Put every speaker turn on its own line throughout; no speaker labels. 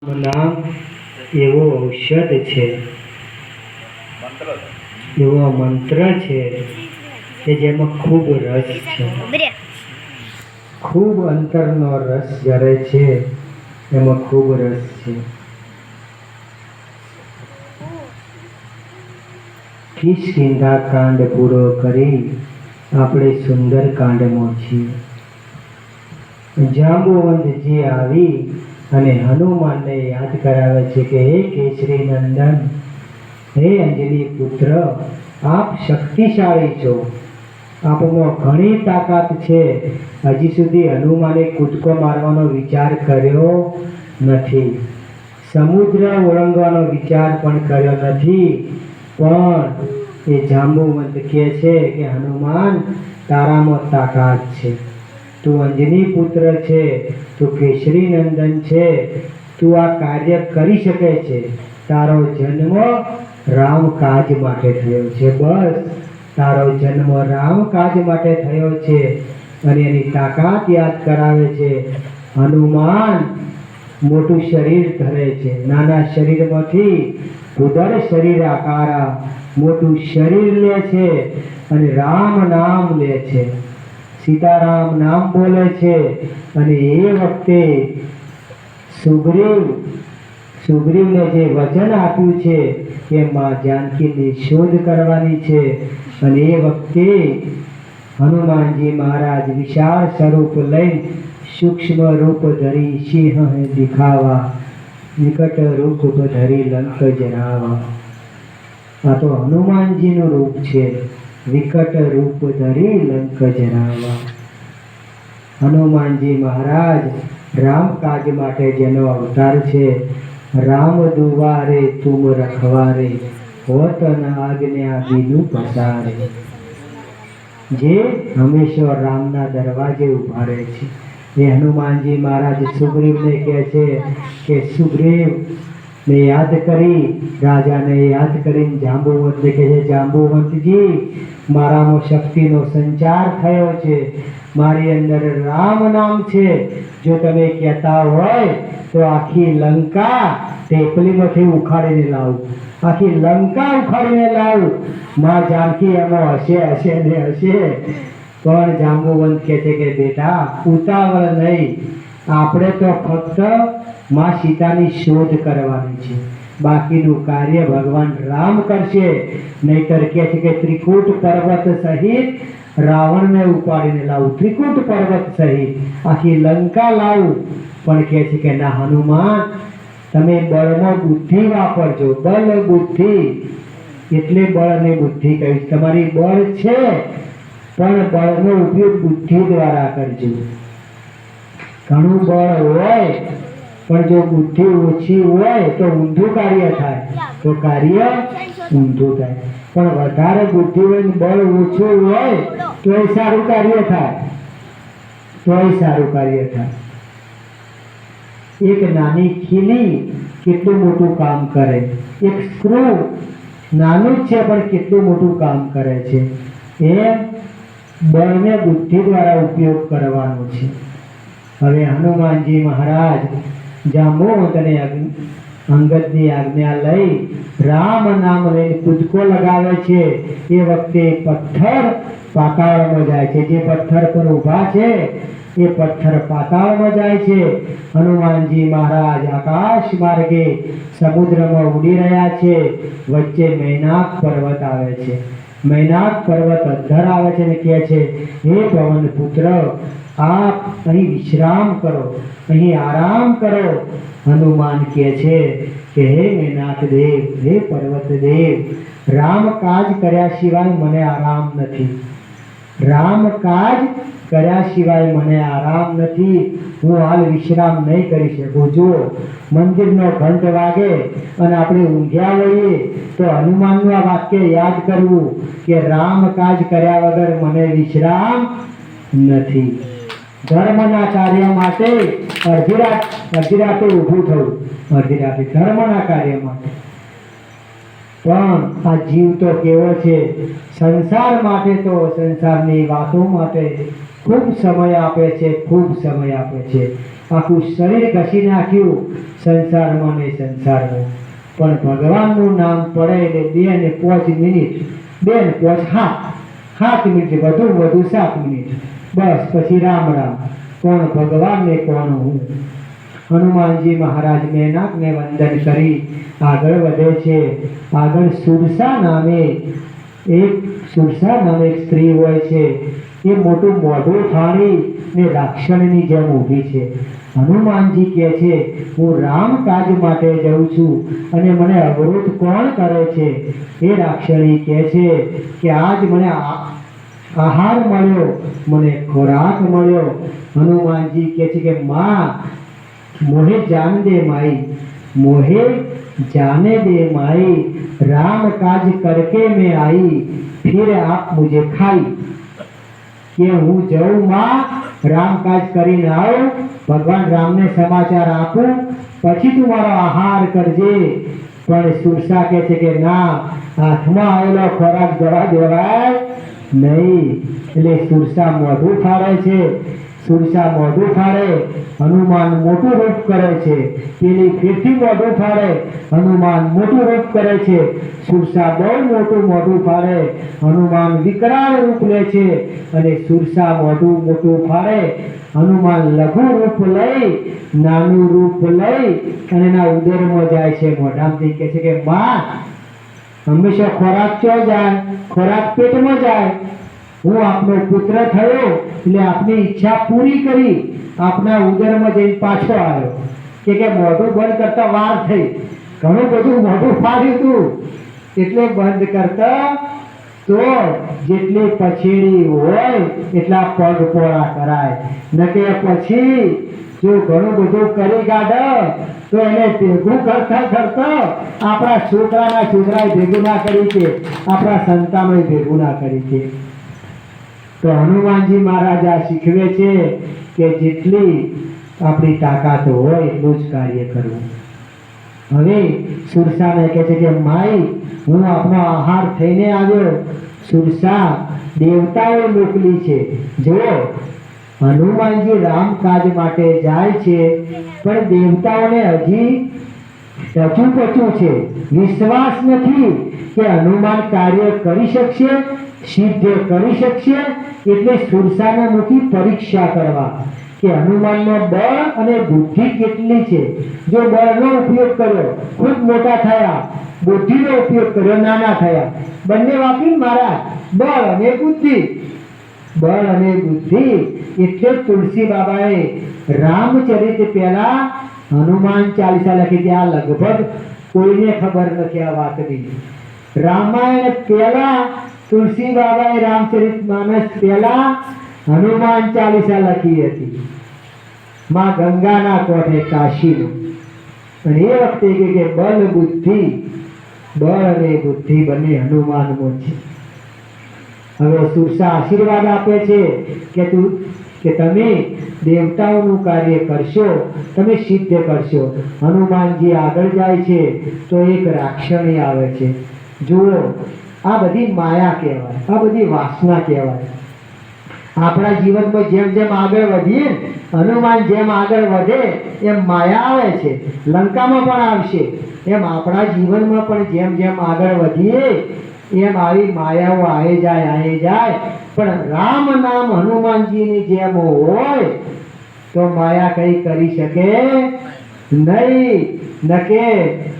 નામ એવો ઔષધ છે, એવો મંત્ર છે કે જેમાં ખૂબ રસ છે, ખૂબ અંતરનો રસ જરે છે, એમાં ખૂબ રસ છે. કિષ્કિંધા કાંડ પૂરો કરી આપણે સુંદર કાંડમાં છીએ. જાંબુવંતજી આવી અને હનુમાનને યાદ કરાવે છે કે હે કેસરી નંદન, હે અંજની પુત્ર, આપ શક્તિશાળી છો, આપમાં ઘણી તાકાત છે. હજી સુધી હનુમાને કૂદકો મારવાનો વિચાર કર્યો નથી, સમુદ્ર ઓળંગવાનો વિચાર પણ કર્યો નથી. પણ એ જાંબુવંત કહે છે કે હનુમાન, તારામાં તાકાત છે, તું અંજની પુત્ર છે, તું કેસરી નંદન છે, તું આ કાર્ય કરી શકે છે. તારો જન્મ રામકાજ માટે થયો છે, બસ તારો જન્મ રામકાજ માટે થયો છે. અને એની તાકાત યાદ કરાવે છે. હનુમાન મોટું શરીર ધરે છે, નાના શરીરમાંથી ઉદર શરીર આકાર મોટું શરીર લે છે અને રામ નામ લે છે, સીતારામ નામ બોલે છે. અને એ વખતે સુગ્રીવને જે વચન આપ્યું છે કે માં જાનકીની શોધ કરવાની છે, અને એ વખતે હનુમાનજી મહારાજ વિશાળ સ્વરૂપ લઈ સૂક્ષ્મ રૂપ ધરી સિંહ દિખાવા, વિકટ રૂપ ધરી લંક જરાવા. આ તો હનુમાનજીનું રૂપ છે, વિકટ રૂપ ધરી લંક જરાવા. હનુમાનજી મહારાજ રામકાજ માટે જેનો અવતાર છે. રામ દુવારે તુમ રખવારે, હોત ન આજ્ઞા બીનું પસારે. જે હંમેશા રામના દરવાજે ઉભા રહે છે. એ હનુમાનજી મહારાજ સુગ્રીવને કહે છે કે સુગ્રીવને યાદ કરી, રાજાને યાદ કરીને જાંબુવંતને કહે છે, જાંબુવંતજી, મારામાં શક્તિનો સંચાર થયો છે, મારી અંદર રામ નામ છે. જો તમે કહેતા હોય તો આખી લંકા ટેકલીમાંથી ઉખાડીને લાવું, આખી લંકા ઉખાડીને લાવું. માં જાનકી એમાં હશે ને હશે. પણ જાંબુવંત કહે છે કે બેટા, ઉતાવળ નહીં, આપણે તો ફક્ત માં સીતાની શોધ કરવાની છે, બાકીનું કાર્ય ભગવાન રામ કરશે. નહીતર કહે છે કે ત્રિકૂટ પર્વત સહિત રાવણને ઉપાડીને લાવું, ત્રિકૂટ પર્વત સહિત આખી લંકા લાવું. પણ કહે છે કે ના હનુમાન, તમે બળમાં બુદ્ધિ વાપરજો, બળ બુદ્ધિ. એટલે બળ અને બુદ્ધિ કહીશ, તમારી બળ છે પણ બળનો ઉપયોગ બુદ્ધિ દ્વારા કરજો. ઘણું બળ હોય પણ જો બુદ્ધિ ઓછી હોય તો ઊંધું કાર્ય થાય, તો કાર્ય ઊંધું થાય. પણ વધારે બુદ્ધિ હોય ને બળ ઓછું હોય તો એ સારું કાર્ય થાય, તો એ સારું કાર્ય થાય. એક નાની ખીલી કેટલું મોટું કામ કરે, એક સ્ક્રૂ નાનું જ છે પણ કેટલું મોટું કામ કરે છે. એ બળને બુદ્ધિ દ્વારા ઉપયોગ કરવાનો છે. હવે હનુમાનજી મહારાજ જાંબુવંતને અંગદની આજ્ઞા લઈ રામ નામ લઈને કૂદકો લગાવે છે. એ વખતે પથ્થર પાતાળમાં જાય છે, જે પથ્થર પર ઊભા છે એ પથ્થર પાતાળમાં જાય છે. હનુમાનજી મહારાજ આકાશ માર્ગે સમુદ્રમાં ઉડી રહ્યા છે. વચ્ચે મૈનાક પર્વત આવે છે, મૈનાક પર્વત અધ્ધર આવે છે અને કહે છે, હે પવન પુત્ર, આપ અહીં વિશ્રામ કરો, અહીં આરામ કરો. હનુમાન કહે છે કે હે મૈનાક દેવ, હે પર્વત દેવ, રામ કાજ કર્યા સિવાય મને આરામ નથી, રામ કાજ કર્યા સિવાય મને આરામ નથી. હું હાલ વિશ્રામ નહીં કરી શકું. જો મંદિરનો ઘંટ વાગે અને આપણે ઊંઘ્યા હોઈએ તો હનુમાનનું આ વાક્ય યાદ કરવું કે રામ કાજ કર્યા વગર મને વિશ્રામ નથી. ધર્મના કાર્ય માટે અડધી રાતે ઊભું થવું, અડધી રાતે ધર્મના કાર્ય માટે. પણ આ જીવ તો કેવો છે, સંસાર માટે તો સંસારની વાતો માટે ખૂબ સમય આપે છે, ખૂબ સમય આપે છે. આખું શરીર ઘસી નાખ્યું સંસારમાં ને સંસારમાં, પણ ભગવાનનું નામ પડે એટલે 2 ને 5 મિનિટ, 2 ને 5 7 મિનિટ, વધુ 7 મિનિટ, બસ પછી રામ રામ, કોણ ભગવાન ને કોણ હું. હનુમાનજી મહારાજ મેનાકને વંદન કરી આગળ વધે છે. આગળ સુરસા નામે એક સ્ત્રી હોય છે. એ મોટું મોઢું ફાડી ને રાક્ષણની જેમ ઊભી છે. હનુમાનજી કહે છે, હું રામ કાજ માટે જઉં છું અને મને અવરોધ કોણ કરે છે? એ રાક્ષણી કહે છે કે આજ મને આહાર મળ્યો, મને ખોરાક મળ્યો. હનુમાનજી કહે છે કે માં, मोहे जान दे माई, मोहे जाने दे माई, राम काज करके मैं आई, फिर आप मुझे खाई. કે હું જાઉં માં, રામ કાજ કરીને આવું, ભગવાન રામને સમાચાર આપું, પછી તું મારો આહાર કરજે. પણ સુરસા કહે છે કે ના, હાથમાં આવેલો ખોરાક જવા દેવાય નહીં. એટલે સુરસા મોઢું ફાડે છે. સુરસા મોઢું ફાડે, હનુમાન મોટું રૂપ કરે છે. પેલી ફેરથી મોઢું ફાડે, હનુમાન મોટું રૂપ કરે છે. સુરસા બહુ મોટું મોઢું ફાડે, હનુમાન વિકરાળ રૂપ લે છે. અને સુરસા મોટું ફાડે, હનુમાન લઘુ રૂપ લઈ, નાનું રૂપ લઈ અને એના ઉદરમાં જાય છે. મોઢામાંથી કહે છે કે માં, હંમેશા ખોરાક ક્યાં જાય? ખોરાક પેટમાં જાય. હું આપનો પુત્ર થયો એટલે આપની ઈચ્છા પૂરી કરી, આપના ઉદરમાં જઈને પાછો આવ્યો. કે મોઢું બંધ કરતા વાર થઈ, ઘણું બધું મોઢું ફાડ્યું તું, એટલે બંધ કરતા તો જેટલી પછેડી હોય એટલા પગ પોળા કરાય. ન કે પછી જો ઘણું બધું કરી કાઢે તો એને ભેગું કરતા આપણા છોકરાએ ભેગું ના કરી છે, આપણા સંતાનોએ ભેગું ના કરી છે. તો હનુમાનજી મહારાજ આ શીખવે છે કે જેટલી આપણી તાકાત હોય એટલું જ કાર્ય કરવું. હવે સુરસાને કહે છે કે માઈ, હું આપનો આહાર થઈને આવ્યો. સુરસા દેવતાએ મોકલી છે. જો હનુમાનજી રામ કાજ માટે જાય છે, પણ દેવતાઓને હજી પચું છે, વિશ્વાસ નથી કે હનુમાન કાર્ય કરી શકશે, સિદ્ધ કરી શકશે. એટલે સુરસાને મૂકી પરીક્ષા કરવા કે હનુમાનમાં બળ અને બુદ્ધિ કેટલી છે. જો બળનો ઉપયોગ કર્યો ખૂબ મોટા થયા, બુદ્ધિનો ઉપયોગ કર્યો નાના થયા. બંને વાપરી મારા બળ અને બુદ્ધિ. એટલે તુલસી બાબાએ રામચરિત પહેલા હનુમાન ચાલીસા લખી હતી. આ લગભગ કોઈને ખબર નથી આ વાતની. રામાયણ પહેલા તુલસી બાબાએ રામચરિત માનસ પહેલા હનુમાન ચાલીસા લખી હતી, માં ગંગાના કોઠે કાશીનું. અને એ વખતે કે બળ અને બુદ્ધિ બંને હનુમાનમાં છે. હવે સુરસા આશીર્વાદ આપે છે કે તમે દેવતાઓનું કાર્ય કરશો, તમે સિદ્ધ કરશો. હનુમાનજી આગળ જાય છે તો એક રાક્ષણી આવે છે. જુઓ, આ બધી માયા કહેવાય, આ બધી વાસના કહેવાય. આપણા જીવનમાં જેમ જેમ આગળ વધીએ, હનુમાન જેમ આગળ વધે એમ માયા આવે છે. લંકામાં પણ આવશે. એમ આપણા જીવનમાં પણ જેમ જેમ આગળ વધીએ એમ આવી માયાઓ આવી જાય. પણ રામ નામ હનુમાનજીની જેમ હોય તો માયા કઈ કરી શકે નહીં. નકે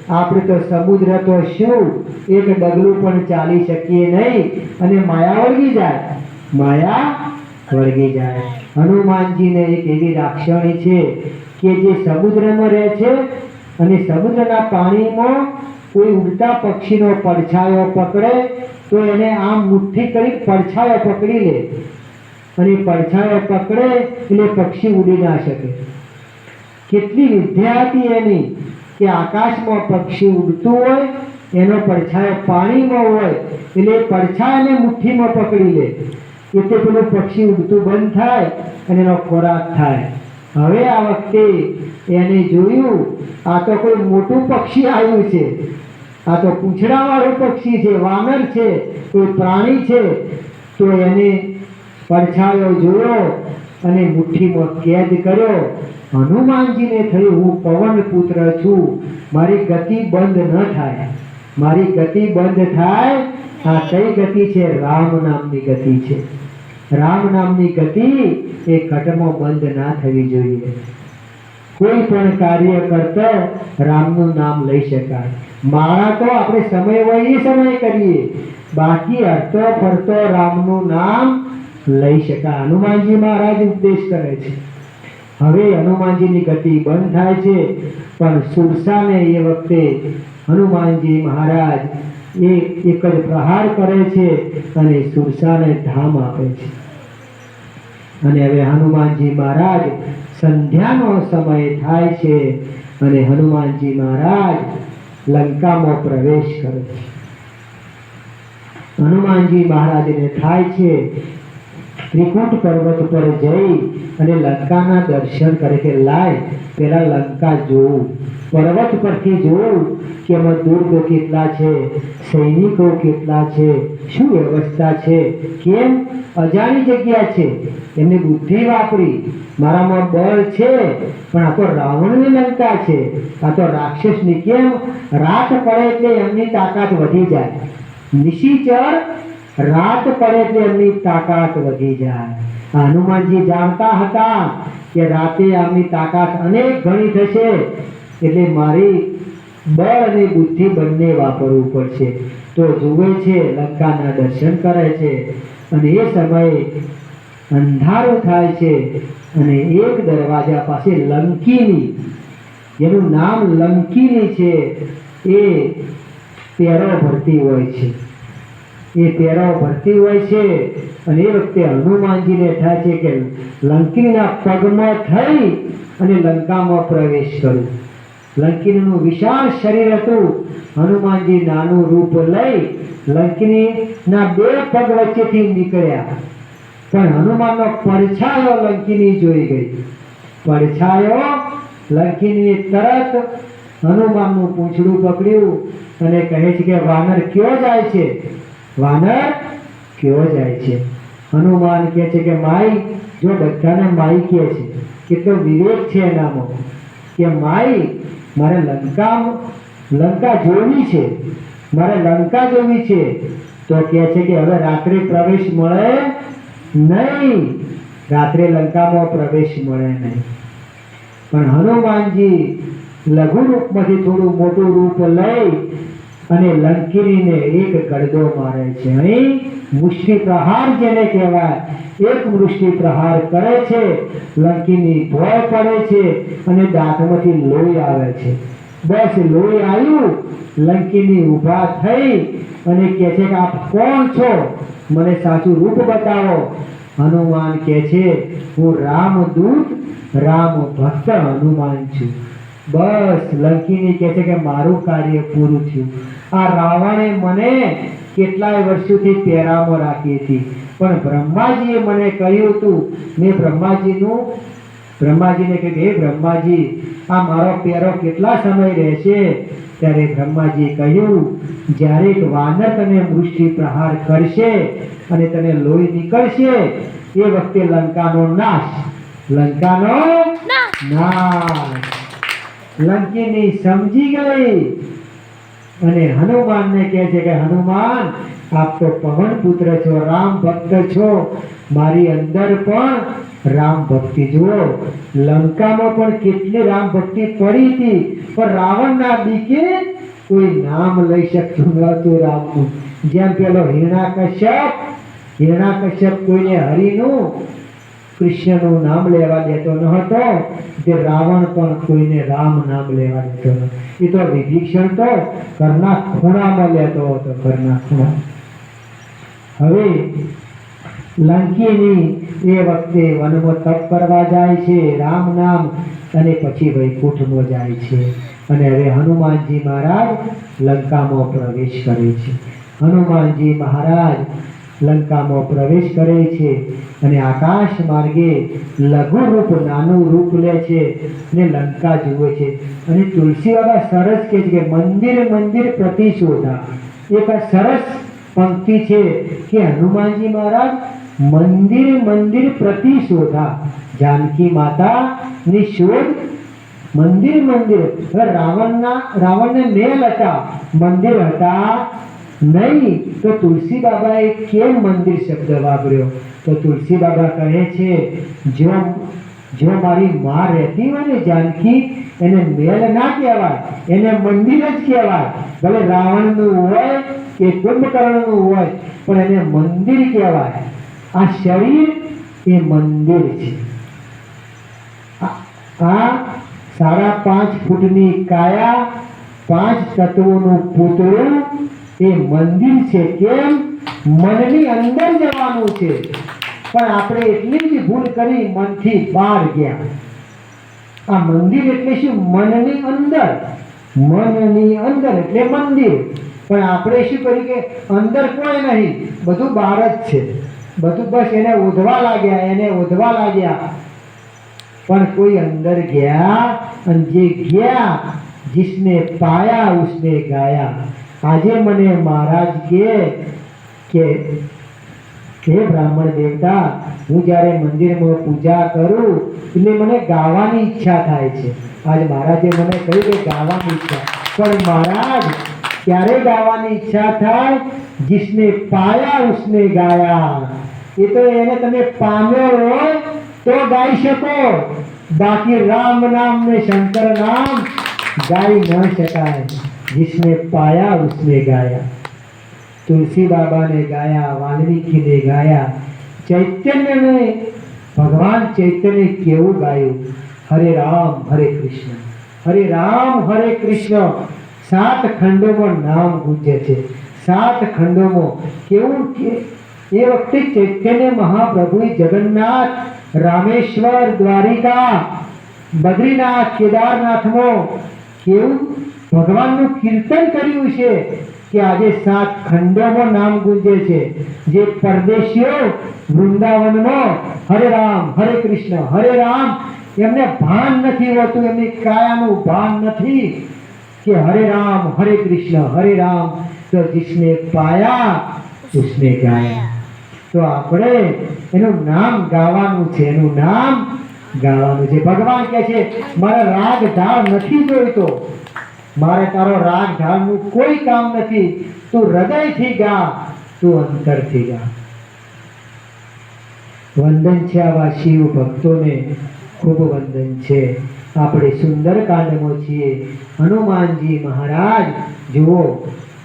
આપણે તો સમુદ્ર તો શું, એક ડગલું પણ ચાલી શકીએ નહીં અને માયા વળગી જાય. હનુમાનજીને એક એવી રાક્ષણી છે કે જે સમુદ્રમાં રહે છે અને સમુદ્રના પાણીમાં કોઈ ઉડતા પક્ષીનો પડછાયો પકડે તો એને આમ મુઠ્ઠી કરી પડછાયો પકડી લે, અને પડછાયો પકડે એટલે પક્ષી ઉડી ના શકે. કેટલી વિદ્યા હતી એની કે આકાશમાં પક્ષી ઉડતું હોય, એનો પડછાયો પાણીમાં હોય એટલે પડછાયાને મુઠ્ઠીમાં પકડી લે, એટલે પેલું પક્ષી ઉડતું બંધ થાય અને એનો ખોરાક થાય. હવે આ વખતે એને જોયું, આ તો કોઈ મોટું પક્ષી આવ્યું છે, આ તો પૂંછડાવાળું પક્ષી છે, વાનર છે, કોઈ પ્રાણી છે. તો એને પડછાયો જોયો અને મુઠ્ઠીમાં કેદ કર્યો હનુમાનજીને થયું હું પવન પુત્ર છું, મારી ગતિ બંધ ન થાય. મારી ગતિ બંધ થાય, આ કઈ ગતિ છે? રામ નામની ગતિ છે. રામ નામની ગતિ એ ઘટમાં બંધ ના થવી જોઈએ. કોઈ પણ કાર્ય કરતો રામનું નામ લઈ શકાય. માળા તો આપણે સમય હોય એ સમય કરીએ, બાકી હરતો ફરતો રામનું નામ લઈ શકાય. હનુમાનજી મહારાજ ઉપદેશ કરે છે. હવે હનુમાનજીની ગતિ બંધ થાય છે, પણ સુરસાને એ વખતે હનુમાનજી મહારાજ એ એક જ પ્રહાર કરે છે અને સુરસાને ધામ આપે છે. અને હવે હનુમાનજી મહારાજ સંધ્યાનો સમય થાય છે અને હનુમાનજી મહારાજ લંકામાં પ્રવેશ કરે છે. હનુમાનજી મહારાજને થાય છે ત્રિકુટ પર્વત પર જઈ અને લંકાના દર્શન કરે કે લાય પેલા લંકા જોવું, પર્વત પરથી જોવું કે એમાં દુર્ગ કેટલા છે, સૈનિકો કેટલા છે, શું વ્યવસ્થા છે, કેમ અજાણી જગ્યા છે. એમની બુદ્ધિ વાપરી, મારામાં બળ છે, પણ આ તો રાવણની લંકા છે, આ તો રાક્ષસની. કેમ? રાત પડે એટલે એમની તાકાત વધી જાય. નિશિચર રાત પડે એટલે એમની તાકાત વધી જાય. હનુમાનજી જાણતા હતા કે રાતે આમની તાકાત અનેક ગણી થશે, એટલે મારી બળ અને બુદ્ધિ બંને વાપરવું પડશે. તો જુએ છે, લંકાના દર્શન કરે છે અને એ સમયે અંધારું થાય છે અને એક દરવાજા પાસે લંકિની, જેનું નામ લંકિની છે, એ પેરો ભરતી હોય છે. એ પેરો ભરતી હોય છે અને એ વખતે હનુમાનજીને થાય છે કે લંકિનીના પગમાં થઈ અને લંકામાં પ્રવેશ કરું. લંકિનીનું વિશાળ શરીર હતું. હનુમાનજી નાનું રૂપ લઈ લંકિનીના બે પગ વચ્ચેથી નીકળ્યા, પણ હનુમાનનો પડછાયો લંકિની જોઈ ગઈ. પડછાયો લંકિનીએ તરત હનુમાનનું પૂંછડું પકડ્યું અને કહે છે કે વાનર ક્યો જાય છે? વાનર ક્યો જાય છે? હનુમાન કહે છે કે માઈ, જો બધાને માઈ કહે છે, કેટલો વિવેક છે એનામાં, કે માઈ મારે લંકા જોવી છે, મારે લંકા જોવી છે. તો કહે છે કે હવે રાત્રે પ્રવેશ મળે નહીં, રાત્રે લંકામાં પ્રવેશ મળે નહીં. પણ હનુમાનજી લઘુ રૂપમાંથી થોડું મોટું રૂપ લઈ અને લંકિનીને એક ગડદો મારે છે. અહીં મુષ્ટિ પ્રહાર જેને કહેવાય, એક મુષ્ટિ પ્રહાર કરે છે. લંકિની ભોય પડે છે અને દાંતમાંથી લોહી આવે છે. બસ લોહી આવ્યું, લંકિની ઊભા થઈ અને કહે છે કે આપ કોણ છો? મને સાચું રૂપ બતાવો. હનુમાન કહે છે હું રામદૂત, રામ ભક્ત હનુમાન છું. બસ લંકિની કહે છે કે મારું કાર્ય પૂરું થયું. આ રાવણે મને કેટલાય વર્ષોથી પેરામાં રાખી હતી, પણ બ્રહ્માજીએ મને કહ્યું હતું, મેં બ્રહ્માજીને કહ્યું હે બ્રહ્માજી, આ મારો પેરો કેટલા સમય રહેશે? ત્યારે બ્રહ્માજીએ કહ્યું, જ્યારે એક વાનર તને મુષ્ટિ પ્રહાર કરશે અને તને લોહી નીકળશે, એ વખતે લંકાનો નાશ. લંકાનો નાશ. લંકિની સમજી ગઈ અને હનુમાનને કહે છે કે હનુમાન, આપ તો પવન પુત્ર છો, રામ ભક્ત છો, મારી અંદર પણ રામ ભક્તિ જુઓ. લંકામાં પણ કેટલી રામ ભક્તિ પડી હતી, પણ રાવણના બીકે કોઈ નામ લઈ શકતું નહોતું રામનું. જેમ પેલો હિરણાકશ્યપ કોઈને હરિનું, કૃષ્ણનું નામ લેવા દેતો ન હતો, તે રાવણ પણ કોઈને રામ નામ લેવા દેતો ન. એ તો વિભીષણ તો ઘરના ખૂણામાં લેતો હતો, ઘરના ખૂણા. હવે લંકિની એ વખતે વનમાં તપ કરવા જાય છે, રામ નામ, અને પછી વૈકુંઠમાં જાય છે. અને હવે હનુમાનજી મહારાજ લંકામાં પ્રવેશ કરે છે. હનુમાનજી મહારાજ લંકામાં પ્રવેશ કરે છે અને આકાશ માર્ગે લઘુ રૂપ, નાનું રૂપ લે છે અને લંકા જુએ છે. અને તુલસીવાલા સરસ કહે છે કે મંદિર મંદિર પ્રતિશોધા. એક સરસ પંક્તિ છે કે હનુમાનજી મહારાજ મંદિર મંદિર પ્રતિશોધા, જાનકી માતાની શોધ મંદિર મંદિર. હવે રાવણને મહેલ હતા, મંદિર હતા નહીં. તો તુલસી બાબાએ કેમ મંદિર શબ્દ વાપર્યો? તો તુલસી બાબા કહે છે, જો મારી માં રહેતી હોય ને જાનકી, એને મહેલ ના કહેવાય, એને મંદિર જ કહેવાય. ભલે રાવણનું હોય કે કુંભકર્ણનું હોય, પણ એને મંદિર કહેવાય. આ શરીર એ મંદિર છે. આ 5.5 ફૂટની કાયા, 5 તત્વોનું પૂતળું એ મંદિર છે. કેમ? મનની અંદર જવાનું છે. પણ આપણે એટલી જ ભૂલ કરી, મનથી બહાર ગયા. આ મંદિર એટલે શું? મનની અંદર. મનની અંદર એટલે મંદિર. પણ આપણે શું કર્યું કે અંદર કોઈ નહીં, બધું બહાર જ છે. બધું બસ એને ઓઢવા લાગ્યા. પણ કોઈ અંદર ગયા, અને જે ગયા, जिसने पाया उसने गाया. આજે મને મહારાજ કે હે બ્રાહ્મણ દેવતા, હું જ્યારે મંદિરમાં પૂજા કરું એટલે મને ગાવાની ઈચ્છા થાય છે. આજ મહારાજે મને કહ્યું કે ગાવાની ઈચ્છા. પણ મહારાજ, ક્યારે ગાવાની ઈચ્છા થાય? जिसने पाया उसने गाया. એ તો એને તમે પામ્યો હોય તો ગાઈ શકો, બાકી રામ નામ ને શંકર નામ ગાઈ ન શકાય. जिसने पाया उसने गाया. तुलसी बाबा ने गाया, वाल्मीकि ने गाया, चैतन्य ने, भगवान चैतन्य केवू गायु? हरे राम हरे कृष्ण, हरे राम हरे कृष्ण. 7 खंडों नाम गूंजे છે. 7 खंडों केवू के એ વખતે ચૈતન્ય મહાપ્રભુ જગન્નાથ, રામેશ્વર, દ્વારિકા, બદ્રીનાથ, કેદારનાથમાં કેવું ભગવાનનું કીર્તન કર્યું છે કે આજે 7 ખંડોમાં નામ ગુંજે છે. જે પરદેશીઓ વૃંદાવનમાં હરે રામ હરે કૃષ્ણ, હરે રામ, એમને ભાન નથી હોતું, એમની કાયાનું ભાન નથી કે હરે રામ હરે કૃષ્ણ, હરે રામ. તો जिसने पाया उसने गाया. તો આપણે એનું નામ ગાવાનું છે, એનું નામ ગાવાનું છે. ભગવાન કહે છે, મારે રાગ ઢાળ નથી જોઈતો, મારે તારો રાગ ઢાળનું કોઈ કામ નથી. તું હૃદયથી ગા, તું અંતરથી ગા. વંદન છે આવા શિવ ભક્તોને, ખૂબ વંદન છે. આપણે સુંદરકાંડમાં છીએ. હનુમાનજી મહારાજ, જુઓ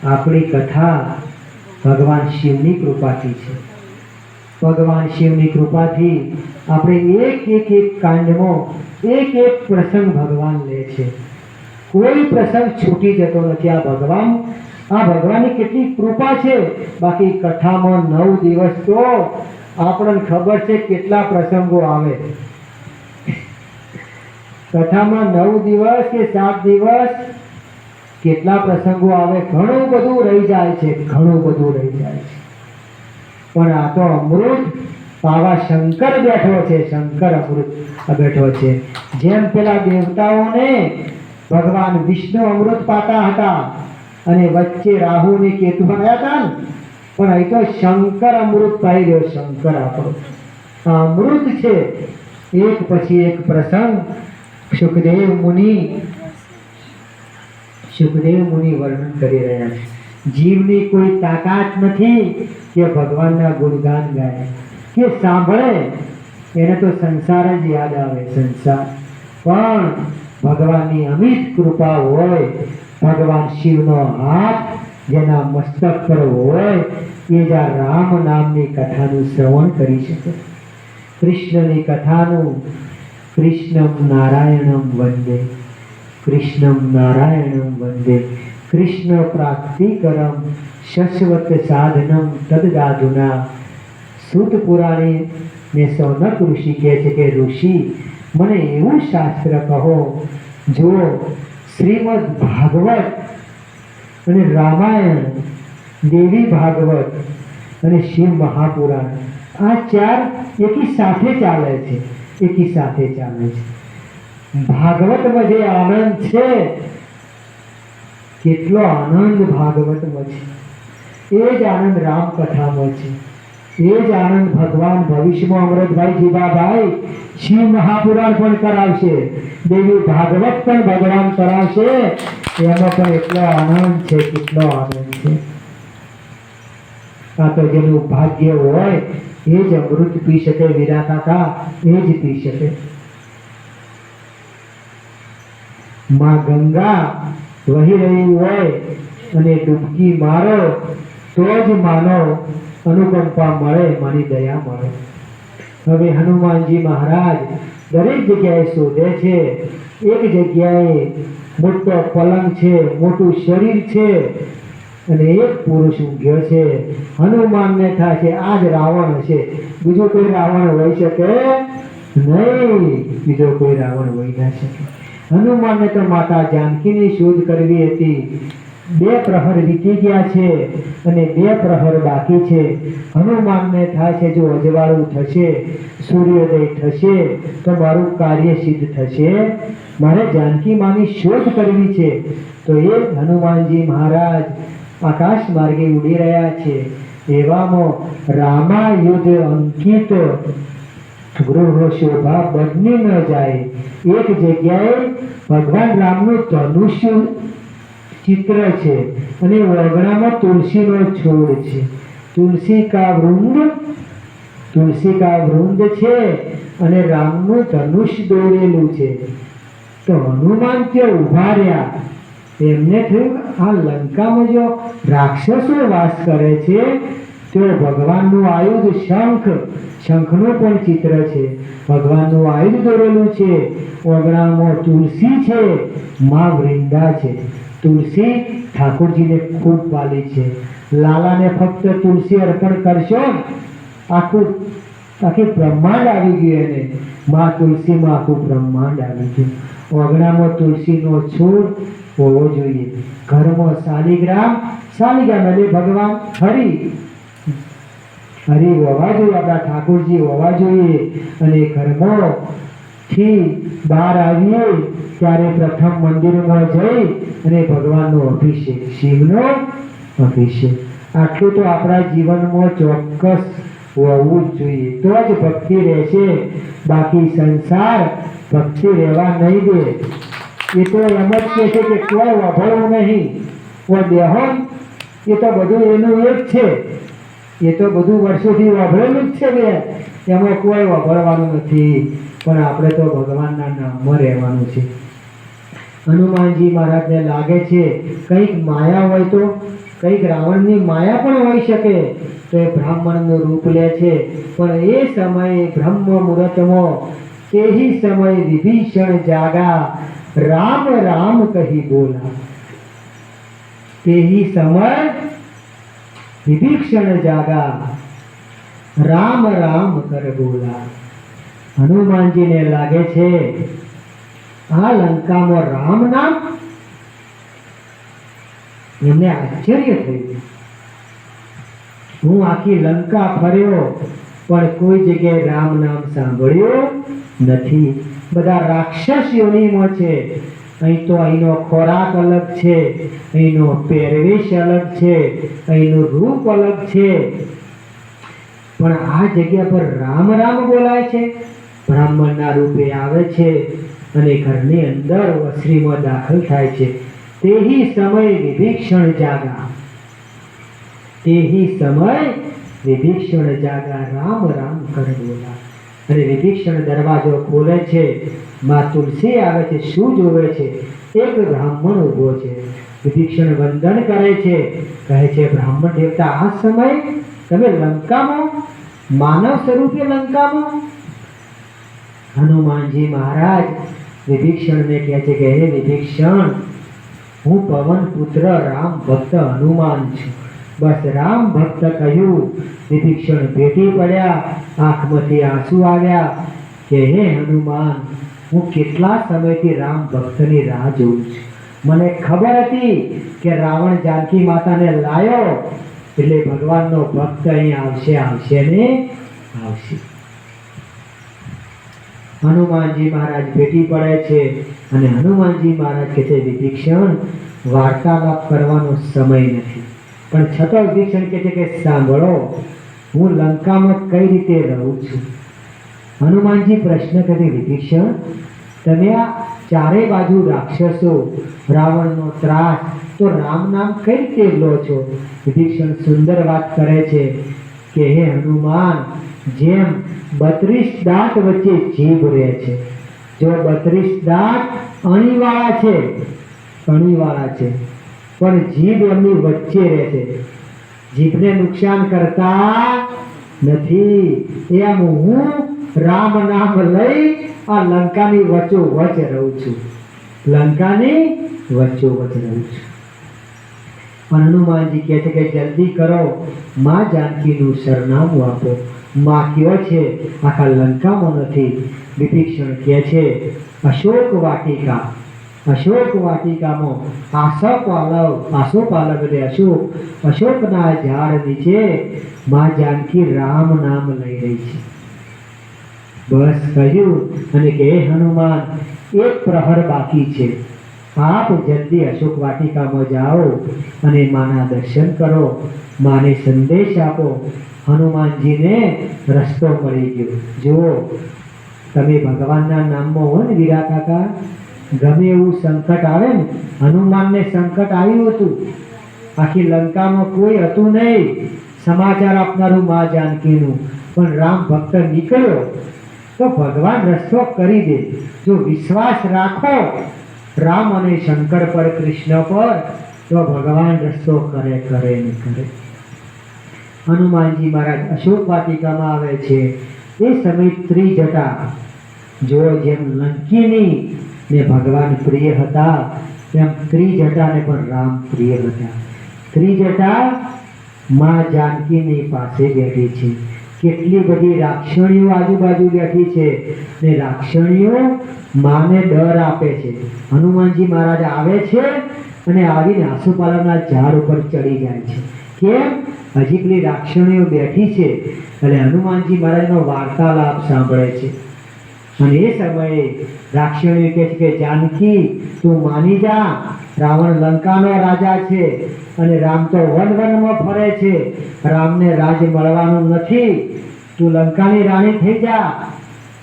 આપણી કથા ભગવાન શિવની કૃપાથી છે. ભગવાન શિવની કૃપાથી આપણે એક કાંડમાં એક પ્રસંગ ભગવાન લે છે. કોઈ પ્રસંગ છૂટી જતો નથી. આ ભગવાનની કેટલી કૃપા છે. બાકી કથામાં 9 દિવસ તો આપણને ખબર છે કેટલા પ્રસંગો આવે. કથામાં 9 દિવસ કે 7 દિવસ કેટલા પ્રસંગો આવે. ઘણું બધું રહી જાય છે, ઘણું બધું રહી જાય છે. પણ આ તો અમૃત પાવા શંકર બેઠો છે, શંકર અમૃત બેઠો છે. જેમ પેલા દેવતાઓને ભગવાન વિષ્ણુ અમૃત પાતા હતા અને વચ્ચે રાહુ ને કેતુ આવ્યા હતા ને, પણ અહીં તો શંકર અમૃત પાઈ રહ્યો. શંકર આપણો આ અમૃત છે. એક પછી એક પ્રસંગ સુખદેવ મુનિ વર્ણન કરી રહ્યા છે. જીવની કોઈ તાકાત નથી કે ભગવાનના ગુણગાન ગાય કે સાંભળે. એને તો સંસાર જ યાદ આવે, સંસાર. પણ ભગવાનની અમિત કૃપા હોય, ભગવાન શિવનો હાથ જેના મસ્તક પર હોય, એ જ આ રામ નામની કથાનું શ્રવણ કરી શકે. કૃષ્ણની કથાનું કૃષ્ણમ નારાયણમ વંદે, કૃષ્ણમ નારાયણમ વંદે, કૃષ્ણ પ્રાપ્તિકરમ શશ્વત સાધનમ તદદાધુના. સૂત પુરાણી ને સૌનક ઋષિ કહે છે કે ઋષિ, મને એવું શાસ્ત્ર કહો, જો શ્રીમદ ભાગવત અને રામાયણ, દેવી ભાગવત અને શિવ મહાપુરાણ, આ 4 એકી સાથે ચાલે છે, એકી સાથે ચાલે છે. ભાગવતમાં જે આનંદ છે, કેટલો આનંદ ભાગવતમાં છે, એ જ આનંદ રામકથામાં છે. એ જ આનંદ ભગવાન ભવિષ્યમાં અમૃતભાઈ જીવાભાઈ શિવ મહાપુરાણ પણ કરાવશે, દેવી ભાગવત પણ ભગવાન કરાવશે. એમાં પણ એટલો આનંદ છે, કેટલો આનંદ છે. આ તો જેનું ભાગ્ય હોય એ જ અમૃત પી શકે. વીરા કાકા એ જ પી શકે. માં ગંગા વહી રહી હોય અને ડૂબકી મારો તો જ માનો અનુકંપા મળે, માની દયા મળે. હવે હનુમાનજી મહારાજ દરેક જગ્યાએ શોધે છે. એક જગ્યાએ મોટો પલંગ છે, મોટું શરીર છે અને એક પુરુષ ઊંઘ્યો છે. હનુમાનને થાય છે આ જ રાવણ હશે, બીજો કોઈ રાવણ હોઈ શકે નહીં, બીજો કોઈ રાવણ હોઈ ના શકે. હનુમાનને તો માતા જાનકીની શોધ કરવી હતી. 2 પ્રહર વીતી ગયા છે અને 2 પ્રહર બાકી છે. હનુમાનને થાય છે જો અજવાળું થશે, સૂર્યોદય થશે તો મારું કાર્ય સિદ્ધ થશે. મારે જાનકી માની શોધ કરવી છે. તો એ હનુમાનજી મહારાજ આકાશ માર્ગે ઉડી રહ્યા છે. એવામાં રામા યુદ્ધ અંકિત ગૃહ શોભા બદલી ન જાય. એક જગ્યાએ ભગવાન રામનું ધનુષ્ય ચિત્ર છે અને વગડામાં તુલસીનો છોડ છે. તુલસી કા વૃંદ છે અને રામનું ધનુષ દોરેલું છે. તો હનુમાન ત્યાં ઉભા રહ્યા. એમને થયું આ લંકામાં જો રાક્ષસો વાસ કરે છે તો ભગવાનનું આયુધ શંખનું પણ ચિત્ર છે. ભગવાનનું આયુધ દોરેલું છે. ઓગણામાં તુલસી છે, માં વૃંદા છે. તુલસી ઠાકોરજીને ખૂબ વાલી છે. લાલાને ફક્ત તુલસી અર્પણ કરશો આખી બ્રહ્માંડ આવી ગયું. એને માં તુલસીમાં આખું બ્રહ્માંડ આવી ગયું. ઓગણામાં તુલસીનો છોડ હોવો જોઈએ. ઘરમાં શાલિગ્રામ એટલે ભગવાન હરિ હોવા જોઈએ, આપણા ઠાકોરજી હોવા જોઈએ. અને ઘરમાં થી બહાર આવીએ ત્યારે પ્રથમ મંદિરમાં જઈ અને ભગવાનનો અભિષેક, શિવનો અભિષેક. આટલું તો આપણા જીવનમાં ચોક્કસ હોવું જ જોઈએ. તો જ ભક્તિ રહેશે. બાકી સંસાર ભક્તિ રહેવા નહીં દે. એ તો એમ જ કહે છે કે કોઈ વભળવું નહીં. દેહન એ તો બધું એનું એક છે. એ તો બધું વર્ષોથી વભળેલું જ છે બે. એમાં કોઈ વભળવાનું નથી. પણ આપણે તો ભગવાનના નામમાં રહેવાનું છે. હનુમાનજી મહારાજને લાગે છે કંઈક માયા હોય તો, કંઈક રાવણની માયા પણ હોઈ શકે. તો એ બ્રાહ્મણનું રૂપ લે છે. પણ એ સમયે બ્રહ્મ મુહૂર્તમાં તેહી સમય વિભીષણ જાગા, રામ રામ કહી બોલા. તેહી સમય વિભીષણ જાગા, રામ રામ કર બોલા. હનુમાનજીને લાગે છે આ લંકામાં રામ નામ. એમને આશ્ચર્ય થયું. હું આખી લંકા ફર્યો પણ કોઈ જગ્યાએ રામ નામ સાંભળ્યો નથી. બધા રાક્ષસ યોનિમાં છે. અહીં તો અહીંનો ખોરાક અલગ છે, અહીંનો પહેરવેશ અલગ છે, અહીંનું રૂપ અલગ છે. પણ આ જગ્યા પર રામ રામ બોલાય છે. બ્રાહ્મણના રૂપે આવે છે અને ઘરની અંદર વસરીમાં દાખલ થાય છે. તેહી સમય વિભીષણ જાગા, તેહી સમય વિભીષણ જાગા, રામ રામ કર બોલા. અને વિભીષણ દરવાજો ખોલે છે. માં તુલસી આવે છે. શું જોવે છે? એક બ્રાહ્મણ ઊભો છે. વિભીષણ વંદન કરે છે. કહે છે બ્રાહ્મણ દેવતા આ સમય તમે લંકામાં, માનવ સ્વરૂપે લંકામાં? હનુમાનજી મહારાજ વિભીષણને કહે છે કે હે વિભીષણ, હું પવન પુત્ર રામ ભક્ત હનુમાન છું. બસ રામ ભક્ત કહ્યું. વિભીષણ ભેટી પડ્યા, આંખમાંથી આંસુ આવ્યા કે હે હનુમાન, હું કેટલા સમયથી રામ ભક્તની રાહ જોઉં છું. મને ખબર હતી કે રાવણ જાનકી માતાને લાયો એટલે ભગવાનનો ભક્ત અહીં આવશે ને આવશે. હનુમાનજી મહારાજ ભેટી પડે છે અને હનુમાનજી મહારાજ કહે છે વિભીષણ, વાર્તાલાપ કરવાનો સમય નથી. પણ છતાં વિભીષણ કહે છે કે સાંભળો, હું લંકામાં કઈ રીતે રહું છું? હનુમાનજી પ્રશ્ન કરે, વિભીષણ તમે આ ચારે બાજુ રાક્ષસો, રાવણનો ત્રાસ, તો રામ નામ કઈ રીતે લો છો? વિભીષણ સુંદર વાત કરે છે કે હે હનુમાન, જેમ 32 દાંત વચ્ચે જીભ રહે છે, જો 32 દાંત અણીવાળા છે પણ જીભ એમની વચ્ચે રહે છે, જીભને નુકસાન કરતા નથી, એમ હું રામ નામ લઈ આ લંકાની વચ્ચોવચ રહું છું, લંકાની વચ્ચોવચ રહું છું. પણ હનુમાનજી કહે છે કે જલ્દી કરો, માં જાનકીનું સરનામું આપો, માં કયો છે આખા લંકામાં નથી. વિભીષણ કહે છે અશોક વાટિકામાં આસોપાલવ એટલે અશોકના ઝાડ નીચે માં જાનકી રામ નામ લઈ રહી છે. બસ કહ્યું અને કે હનુમાન, એક પ્રહર બાકી છે, આપ જલ્દી અશોક વાટિકામાં જાઓ અને માના દર્શન કરો, માને સંદેશ આપો. હનુમાનજીને રસ્તો મળી ગયો. જુઓ, તમે ભગવાનના નામમાં હો ને વીરા કાકા, ગમે એવું સંકટ આવે ને, હનુમાનને સંકટ આવ્યું હતું, આખી લંકામાં કોઈ હતું નહીં સમાચાર આપનારું માં જાનકીનું, પણ રામ ભક્ત નીકળ્યો તો ભગવાન રસ્તો કરી દે. જો વિશ્વાસ રાખો રામ અને શંકર પર, કૃષ્ણ પર, તો ભગવાન રસ્તો કરે ને કરે. હનુમાનજી મહારાજ અશોક વાટિકામાં આવે છે. એ સમય ત્રિજટા, જો જેમ લંકીની ને ભગવાન પ્રિય હતા, તેમ ત્રિજટાને પણ રામ પ્રિય હતા. ત્રિજટા માં જાનકીની પાસે બેઠી છે. કેટલી બધી રાક્ષણીઓ આજુબાજુ બેઠી છે ને રાક્ષણીઓ માને ડર આપે છે. હનુમાનજી મહારાજ આવે છે અને આવીને આસોપાલવના ઝાડ ઉપર ચડી જાય છે. કેમ? હજી પેલી રાક્ષણીઓ બેઠી છે એટલે હનુમાનજી મહારાજનો વાર્તાલાપ સાંભળે છે. અને એ સમયે રાક્ષણીઓ કહે છે કે જાનકી, તું માની જા, રાવણ લંકાનો રાજા છે અને રામ તો વનમાં ફરે છે, રામને રાજ મળવાનું નથી, તું લંકાની રાણી થઈ જા.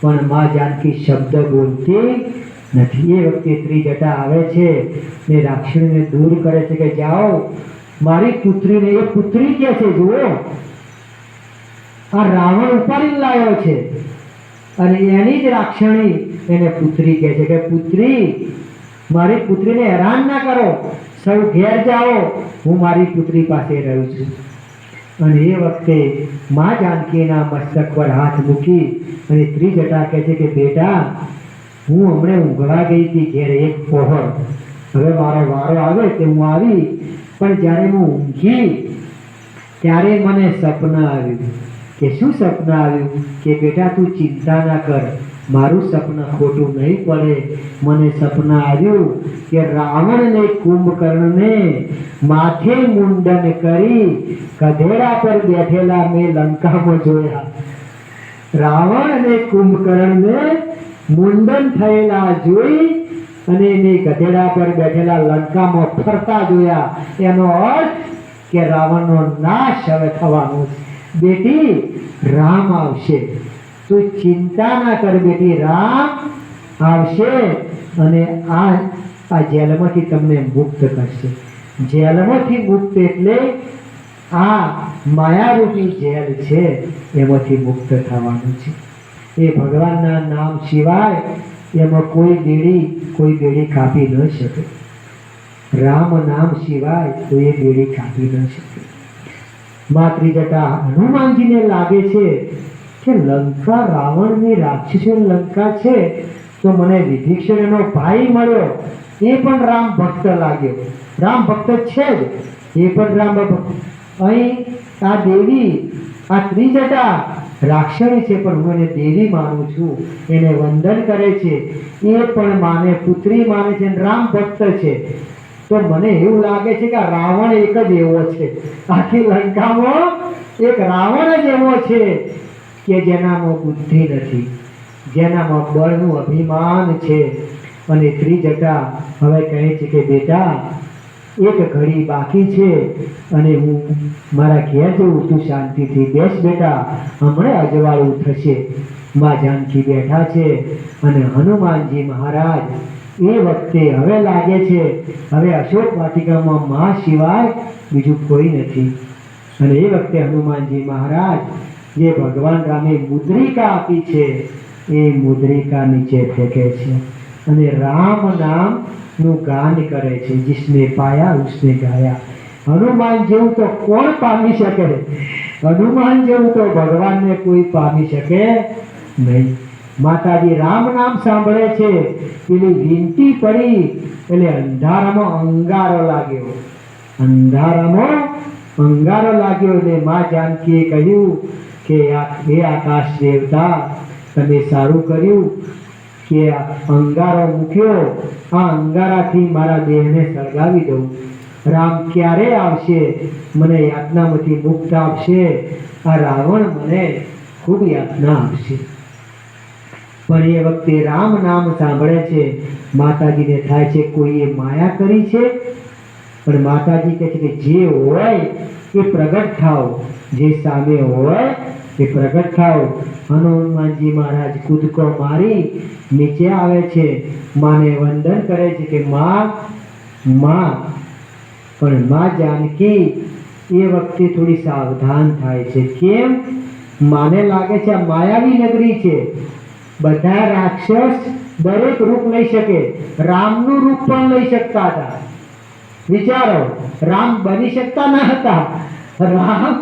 પણ માં જાનકી શબ્દ બોલતી નથી. એ વખતે ત્રિજટા આવે છે ને રાક્ષણીને દૂર કરે છે કે જાઓ, મારી પુત્રીને, એ પુત્રી કે છે, જુઓ આ રાવણ ઉપાડીને લાવ્યો છે, અને એની જ રાક્ષણી એને પુત્રી કહે છે કે પુત્રી, મારી પુત્રીને હેરાન ના કરો, સૌ ઘેર જાઓ, હું મારી પુત્રી પાસે રહું છું. અને એ વખતે માં જાનકીના મસ્તક પર હાથ મૂકી અને ત્રિજટા કહે છે કે બેટા, હું હમણે ઊંઘવા ગઈ હતી ઘેર એક પહોર, હવે મારો વારો આવે તે હું આવી, પણ જ્યારે હું ઊંઘી ત્યારે મને સપન આવ્યું. કે શું સપન આવ્યું? કે બેટા તું ચિંતા ના કર, મારું સપન ખોટું નહીં પડે. મને સપન આવ્યું કે રાવણને કુંભકર્ણને માથે મુંડન કરી ગધેડા પર બેઠેલા મેં લંકામાં જોયા. રાવણ અને કુંભકર્ણને મુંડન થયેલા જોઈ અને એને ગધેડા પર બેઠેલા લંકામાં ફરતા જોયા. એનો અર્થ કે રાવણનો નાશ હવે થવાનો છે. બેટી, રામ આવશે, તું ચિંતા ના કર બેટી, રામ આવશે અને આ જેલમાંથી તમને મુક્ત કરશે. જેલમાંથી મુક્ત એટલે આ માયારૂપી જેલ છે, એમાંથી મુક્ત થવાનું છે. એ ભગવાનના નામ સિવાય એમાં કોઈ બેડી કાપી ન શકે. રામ નામ સિવાય કોઈ બેડી કાપી ન શકે. માં ત્રિજટા હનુમાનજીને લાગે છે કે લંકા રાવણની રાક્ષસોની લંકા છે, તો મને વિભીષણ એનો ભાઈ મળ્યો, એ પણ રામ ભક્ત લાગ્યો. રામ ભક્ત છે જ, એ પણ રામ ભક્ત. અહીં આ દેવી, આ ત્રિજટા રાક્ષણી છે, પણ હું એને દેવી માનું છું, એને વંદન કરે છે, એ પણ માને પુત્રી માને છે, રામ ભક્ત છે. તો મને એવું લાગે છે કે રાવણ એક જ એવો છે, આખી લંકામાં એક રાવણ જ એવો છે કે જેનામાં બુદ્ધિ નથી, જેનામાં બળનું અભિમાન છે. અને ત્રિજટા હવે કહે છે કે બેટા, એક ઘડી બાકી છે અને હું મારા ઘેર જઉં, તું શાંતિથી બેસ બેટા, હમણાં અજવાળું થશે. માં જાનકી બેઠા છે અને હનુમાનજી મહારાજ એ વખતે હવે લાગે છે હવે અશોક વાટિકામાં માં સિવાય બીજું કોઈ નથી. અને એ વખતે હનુમાનજી મહારાજ જે ભગવાન રામે મુદ્રિકા આપી છે એ મુદ્રિકા નીચે ફેંકે છે અને રામ નામનું ગાન કરે છે. જિસને પાયા ઉસને ગાયા. હનુમાન જેવું તો કોણ પામી શકે? હનુમાન જેવું તો ભગવાનને કોઈ પામી શકે નહીં. માતાજી રામ નામ સાંભળે છે, પેલી વિનતી પડી એટલે અંધારામાં અંગારો લાગ્યો. અંધારામાં અંગારો લાગ્યો ને મા જાનકીએ કહ્યું કે હે આકાશ દેવતા, તમે સારું કર્યું કે અંગારો મૂક્યો. આ અંગારાથી મારા દેહને સળગાવી દઉં. રામ ક્યારે આવશે, મને યાતનામાંથી મુક્ત આપશે? આ રાવણ મને ખૂબ યાતના આપશે. પણ એ વખતે રામ નામ સાંભળે છે, માતાજીને થાય છે કોઈએ માયા કરી છે. પણ માતાજી કહે છે કે જે હોય એ પ્રગટ થાવ, જે સામે હોય એ પ્રગટ થાવ. હનુમાનજી મહારાજ કૂદકો મારી નીચે આવે છે, માને વંદન કરે છે કે માં માં. પણ માં જાનકી એ વખતે થોડી સાવધાન થાય છે. કેમ? માને લાગે છે આ માયાવી નગરી છે, બધા રાક્ષસ દરેક રૂપ લઈ શકે, રામનું રૂપ પણ લઈ શકતા હતા. વિચારો, રામ બની શકતા ન હતા, રામ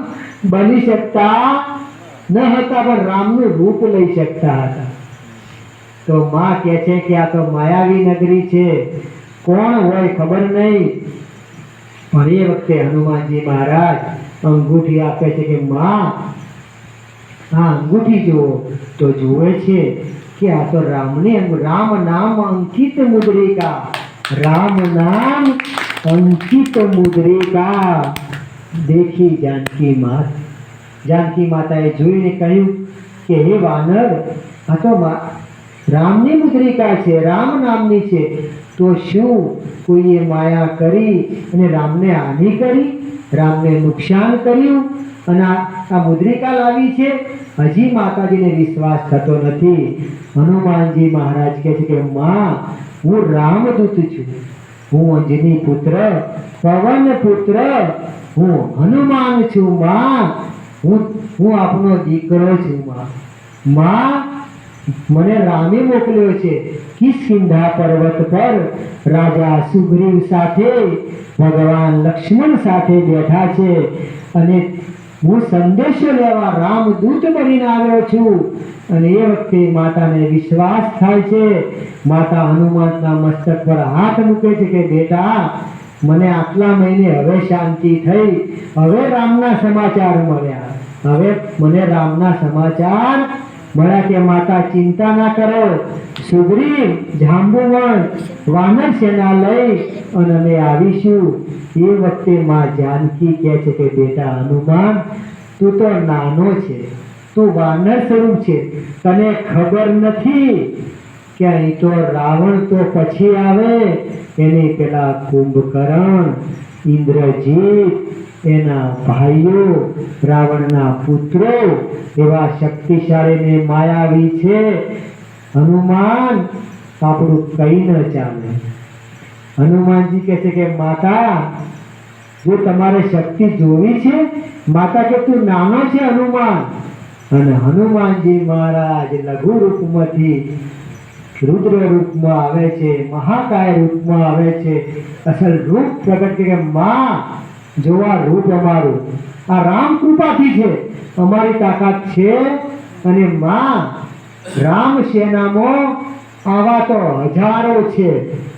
બની શકતા ન હતા પણ રામનું રૂપ લઈ શકતા હતા. તો માં કહે છે કે આ તો માયાવી નગરી છે, કોણ હોય ખબર નહીં. પણ એ વખતે હનુમાનજી મહારાજ અંગૂઠી આપે છે કે માં આ અંગૂઠી જુઓ. તો જુએ છે કે આ તો રામની રામ નામ અંકિત મુદ્રિકા, રામ નામ અંકિત મુદ્રિકા દેખી जानकी मात. जानकी माताએ જોઈને કહ્યું કે હે વાનર, આ તો રામની મુદ્રિકા છે, રામ નામની છે. તો શું કોઈએ માયા કરી અને રામને હાનિ કરી, રામને નુકસાન કર્યું અને આ મુદ્રિકા લાવી છે? હજી માતાજીને વિશ્વાસ થતો નથી. હનુમાનજી મહારાજ કહે છે કે માં, હું રામદૂત છું, હું અંજની પુત્ર, પવન પુત્ર, હું હનુમાન છું માં, હું આપનો દીકરો છું માં. મને રામે મોકલ્યો છે. કિષ્કિંધા પર્વત પર રાજા સુગ્રીવ સાથે ભગવાન લક્ષ્મણ સાથે બેઠા છે અને હું સંદેશો લેવા રામદૂત બનીને આવ્યો છું. અને એ વખતે માતાને વિશ્વાસ થાય છે. માતા હનુમાનના મસ્તક પર હાથ મૂકે છે કે બેટા, મને આટલા મહિને હવે શાંતિ થઈ, હવે રામના સમાચાર મળ્યા, હવે મને રામના સમાચાર મળ્યા કે માતા ચિંતા ના કરો, સુગ્રીવ જાંબુવન વાનર સેના લઈ અને અમે આવીશું. એ વખતે માં જાનકી કહે છે કે બેટા હનુમાન, તું તો નાનો છે, તું વાનર સ્વરૂપ છે, તને ખબર નથી કે અહીં તો રાવણ તો પછી આવે, એની પેલા કુંભકર્ણ, ઇન્દ્રજીત, એના ભાઈઓ, રાવણના પુત્રો એવા શક્તિશાળી ને માયાવી છે. હનુમાન, આપણું કઈ ન ચાલે. હનુમાનજી કહે છે કે માતા, જો તમારે શક્તિ જોવી છે, માતા કે તું નાનો છે હનુમાન. અને હનુમાનજી મહારાજ લઘુ રૂપમાંથી રુદ્ર રૂપમાં આવે છે, મહાકાય રૂપમાં આવે છે. અસલ રૂપ પ્રગટ કે માં, જો આ રૂપ અમારું આ રામ કૃપાથી છે, અમારી તાકાત છે. અને માં, રામ સેનામાં આવા તો હજારો છે,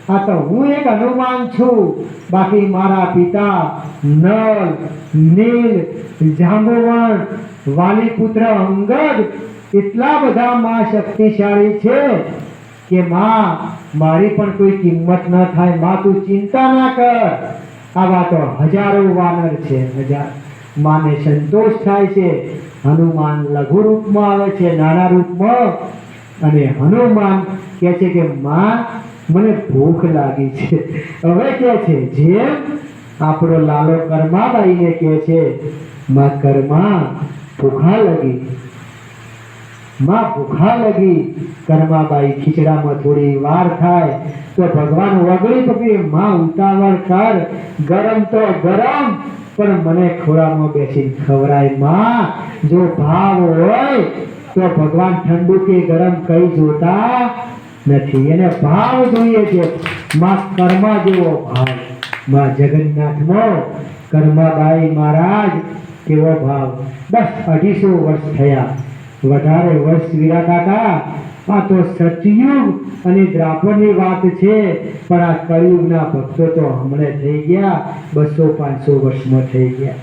આ તો હું એક હનુમાન છું. બાકી મારા પિતા નલ, નીલ, જાંબુવન, વાલી પુત્ર અંગદ એટલા બધા માં શક્તિશાળી છે કે માં, મારી પણ કોઈ કિંમત ન થાય. માં તું ચિંતા ના કર, આવા તો હજારો વાનર છે, હજાર. માને સંતોષ થાય છે. હનુમાન લઘુ રૂપમાં આવે છે, નાના રૂપમાં. અને હનુમાન કહે છે કે માં, મને ભૂખ લાગી છે. હવે કે છે જેમ આપણો લાલો કર્માબાઈને કહે છે, માં કર્મા ભૂખા લગી, માં ભૂખા લગી. કર્માબાઈ ખીચડામાં થોડી વાર થાય તો ભગવાન વગડી પકડી, માં ઉતાવળ કર, ગરમ તો ગરમ પણ મને ખોળામાં બેસી ખવરાય. માં જો ભાવ હોય તો ભગવાન ઠંડુ કે ગરમ કઈ જોતા નથી, એને ભાવ જોઈએ છે. માં કર્મા જેવો ભાવ, માં જગન્નાથનો કર્માબાઈ મહારાજ કેવો ભાવ. બસ 250 વર્ષ થયા, વધારે વર્ષ વીરા કાકા. આ તો સતયુગ અને દ્રાપરની વાત છે, પણ આ કળિયુગના ભક્તો તો હમણાં થઈ ગયા 200-500 વર્ષમાં થઈ ગયા.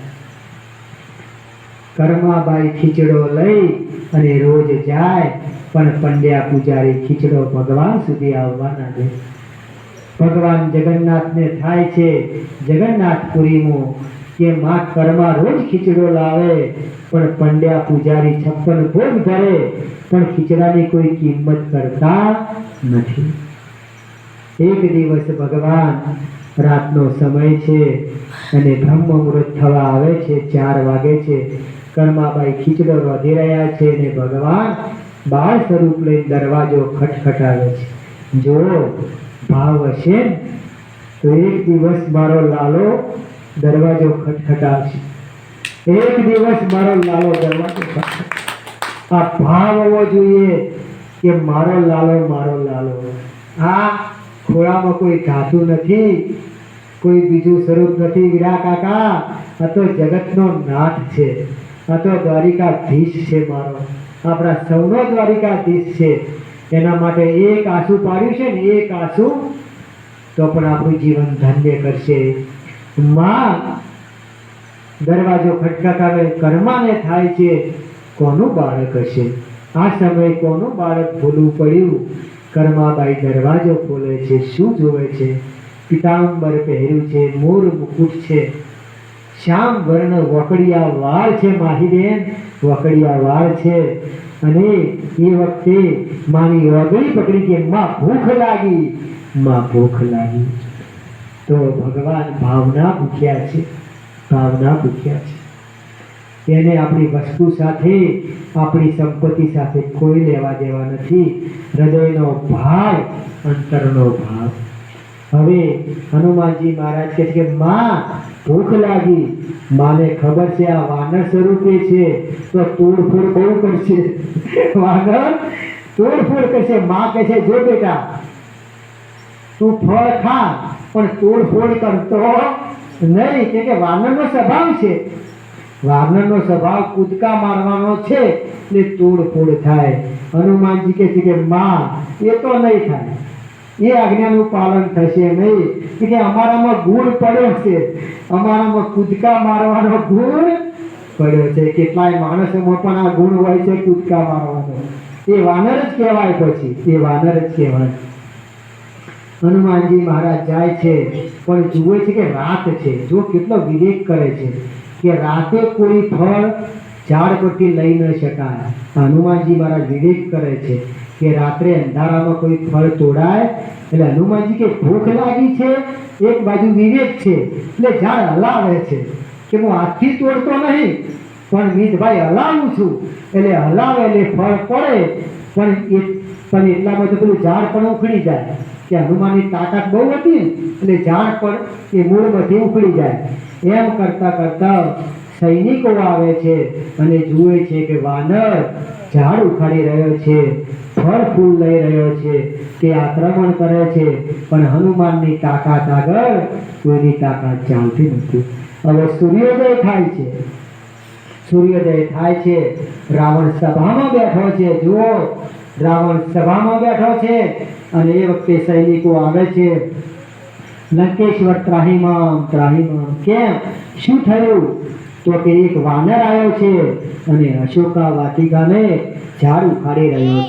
કર્માબાઈ ખીચડો લઈ અને રોજ જાય, પણ પંડ્યા પૂજારી ખીચડો ભગવાન સુધી આવવા ના દે. ભગવાન જગન્નાથને થાય છે જગન્નાથપુરીમાં કે માં કર્મા રોજ ખીચડો લાવે, પણ પંડ્યા પૂજારી 56 ભોગ ધરે, પણ ખીચડાની કોઈ કિંમત કરતા નથી. એક દિવસ ભગવાન, રાતનો સમય છે અને બ્રહ્મ મુહૂર્ત થવા આવે છે, 4 વાગે છે. કર્માબાઈ ખીચડો રોધી રહ્યા છે અને ભગવાન બાળ સ્વરૂપ લઈ દરવાજો ખટખટાવે છે. જો ભાવ હશે તો એક દિવસ મારો લાલો દરવાજો ખટખટાવશે, એક દિવસ મારો લાલો દરવાજો ખટખટાવશે. આ ભાવ હોવો જોઈએ કે મારો લાલો. આ ખોળામાં કોઈ ધાતુ નથી, કોઈ બીજું સ્વરૂપ નથી વીરા કાકા. આ તો જગતનો નાથ છે, આ તો દ્વારિકાધીશ છે મારો, આપણા સૌનો દ્વારિકાધીશ છે. એના માટે એક આંસુ પાડ્યું છે ને, એક આંસુ તો પણ આપણું જીવન ધન્ય કરશે. માં દરવાજો ખટખટાવે, કર્માને થાય છે કોનું બાળક હશે? આ સમયે કોનું બાળક ભૂલવું પડ્યું? કર્માબાઈ દરવાજો ખોલે છે. શું જોવે છે? પિતાંબર પહેર્યું છે, મોર મુકુટ છે, શ્યામ વર્ણ વકડિયા વાળ છે. માહીબેન વકડિયા વાળ છે. અને એ વખતે માની વગડી પકડી કે માં ભૂખ લાગી, માં ભૂખ લાગી. તો ભગવાન ભાવના ભૂખ્યા છે, ભાવના ભૂખ્યા છે. એને આપણી વસ્તુ સાથે, આપણી સંપત્તિ સાથે કોઈ લેવા દેવા નથી. હૃદયનો ભાવ, અંતરનો ભાવ. હવે હનુમાનજી મહારાજ કહે છે કે માં ભૂખ લાગી. માને ખબર છે આ વાનર સ્વરૂપે છે તો તોડફોડ બહુ કરશે, વાનર તોડફોડ કરશે. માં કહે છે જો બેટા તું ફળ ખા પણ તોડફોડ કરતો નહીં, કે વાનરનો સ્વભાવ છે, વાનરનો સ્વભાવ કૂદકા મારવાનો છે એટલે તોડફોડ થાય. હનુમાનજી કહે છે કે માં એ તો નહીં થાય, એ આજ્ઞાનું પાલન થશે નહીં, કે અમારામાં ગુણ પડ્યો છે, અમારામાં કૂદકા મારવાનો ગુણ પડ્યો છે. કેટલાય માણસોમાં પણ આ ગુણ હોય છે, કૂદકા મારવાનો. એ વાનર જ કહેવાય, પછી એ વાનર જ કહેવાય. હનુમાનજી મહારાજ જાય છે પણ જુએ છે કે રાત છે. જો કેટલો વિવેક કરે છે કે રાતે કોઈ ફળ ઝાડ પરથી લઈ ન શકાય. હનુમાનજી મહારાજ વિવેક કરે છે કે રાત્રે અંધારામાં કોઈ ફળ તોડાય. એટલે હનુમાનજી કે ભૂખ લાગી છે, એક બાજુ વિવેક છે એટલે ઝાડ હલાવે છે કે હું હાથથી તોડતો નહીં પણ મીતભાઈ હલાવું છું. એટલે હલાવે એટલે ફળ પડે, પણ એટલામાં તો પેલું ઝાડ પણ ઉખડી જાય, કે હનુમાનની તાકાત બહુ હતી એટલે ઝાડ પણ એ મૂળમાંથી ઉખડી જાય. એમ કરતા કરતા સૈનિકો આવે છે અને જુએ છે કે વાનર ઝાડ ઉખાડી રહ્યો છે, ફળ ફૂલ લઈ રહ્યો છે, તે આક્રમણ કરે છે, પણ હનુમાનની તાકાત આગળ કોઈની તાકાત ચાલતી નથી. હવે સૂર્યોદય થાય છે, સૂર્યોદય થાય છે. રાવણ સભામાં બેઠો છે. જુઓ, રાવણ સભામાં બેઠો છે અને એ વખતે સૈનિકો આવે છે. લંકેશ્વર ત્રાહિમામ ત્રાહિમામ. કેમ, શું થયું? તો કે એક વાનર આવ્યો છે અને અશોકા વાટિકાને ઝાડ ઉખાડી રહ્યો છે.